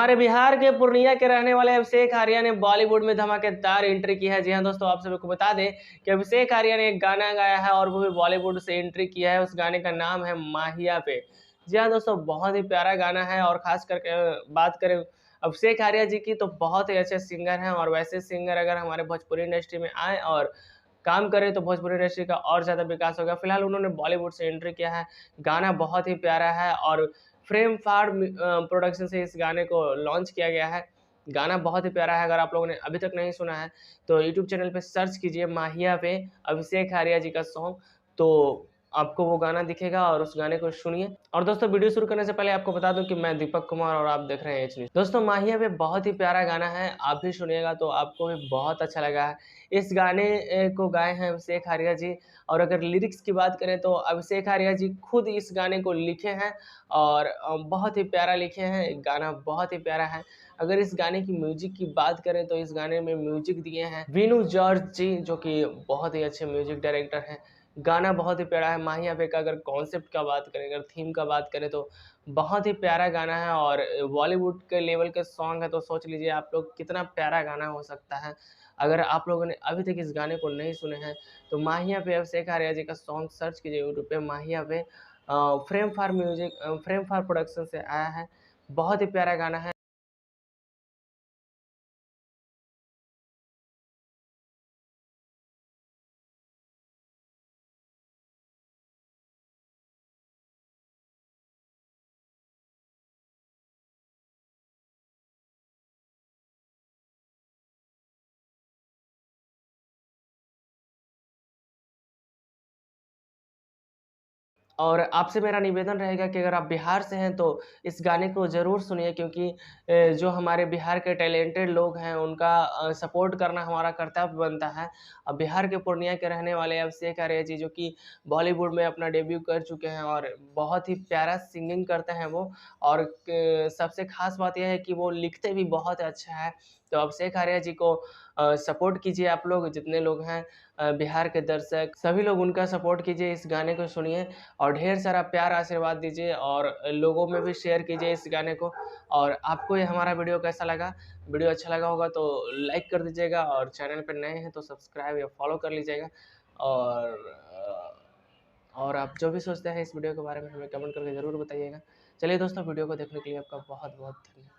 हमारे बिहार के पूर्णिया के रहने वाले अभिषेक आर्या ने बॉलीवुड में धमाकेदार एंट्री की है। जी हाँ दोस्तों, आप सभी को बता दें कि अभिषेक आर्या ने एक गाना गाया है और वो भी बॉलीवुड से एंट्री किया है। उस गाने का नाम है माहिया पे। जी हाँ दोस्तों, बहुत ही प्यारा गाना है और खास करके बात करें अभिषेक आर्या जी की तो बहुत ही अच्छे सिंगर हैं और वैसे सिंगर अगर हमारे भोजपुरी इंडस्ट्री में आए और काम करें तो भोजपुरी इंडस्ट्री का और ज़्यादा विकास होगा। फिलहाल उन्होंने बॉलीवुड से एंट्री किया है। गाना बहुत ही प्यारा है और फ्रेम फाड़ प्रोडक्शन से इस गाने को लॉन्च किया गया है। गाना बहुत ही प्यारा है। अगर आप लोगों ने अभी तक नहीं सुना है तो यूट्यूब चैनल पे सर्च कीजिए माहिया पे अभिषेक आर्या जी का सॉन्ग, तो आपको वो गाना दिखेगा और उस गाने को सुनिए। और दोस्तों, वीडियो शुरू करने से पहले आपको बता दूं कि मैं दीपक कुमार और आप देख रहे हैं एच न्यूज़। दोस्तों, माहिया पे बहुत ही प्यारा गाना है, आप भी सुनिएगा तो आपको भी बहुत अच्छा लगा है। इस गाने को गाए हैं अभिषेक आर्या जी। और अगर लिरिक्स की बात करें तो अभिषेक आर्या जी खुद इस गाने को लिखे हैं और बहुत ही प्यारा लिखे हैं। गाना बहुत ही प्यारा है। अगर इस गाने की म्यूजिक की बात करें तो इस गाने में म्यूजिक दिए हैं वीनू जॉर्ज जी, जो कि बहुत ही अच्छे म्यूजिक डायरेक्टर हैं। गाना बहुत ही प्यारा है। माहिया पे का अगर कॉन्सेप्ट का बात करें, अगर थीम का बात करें तो बहुत ही प्यारा गाना है और बॉलीवुड के लेवल के सॉन्ग है तो सोच लीजिए आप लोग कितना प्यारा गाना हो सकता है। अगर आप लोगों ने अभी तक इस गाने को नहीं सुने हैं तो माहिया पे अभिषेक आर्या जी का सॉन्ग सर्च कीजिए यूट्यूब पे माहिया पे। Frame for music frame for production से आया है। बहुत ही प्यारा गाना है। और आपसे मेरा निवेदन रहेगा कि अगर आप बिहार से हैं तो इस गाने को ज़रूर सुनिए, क्योंकि जो हमारे बिहार के टैलेंटेड लोग हैं उनका सपोर्ट करना हमारा कर्तव्य बनता है। अब बिहार के पूर्णिया के रहने वाले अभिषेक आर्या जी, जो कि बॉलीवुड में अपना डेब्यू कर चुके हैं और बहुत ही प्यारा सिंगिंग करते हैं वो। और सबसे खास बात यह है कि वो लिखते भी बहुत अच्छा है। तो अभिषेक आर्या जी को सपोर्ट कीजिए, आप लोग जितने लोग हैं बिहार के दर्शक सभी लोग उनका सपोर्ट कीजिए, इस गाने को सुनिए और ढेर सारा प्यार आशीर्वाद दीजिए और लोगों में भी शेयर कीजिए इस गाने को। और आपको ये हमारा वीडियो कैसा लगा? वीडियो अच्छा लगा होगा तो लाइक कर दीजिएगा और चैनल पर नए हैं तो सब्सक्राइब या फॉलो कर लीजिएगा। और और आप जो भी सोचते हैं इस वीडियो के बारे में हमें कमेंट करके ज़रूर बताइएगा। चलिए दोस्तों, वीडियो को देखने के लिए आपका बहुत बहुत धन्यवाद।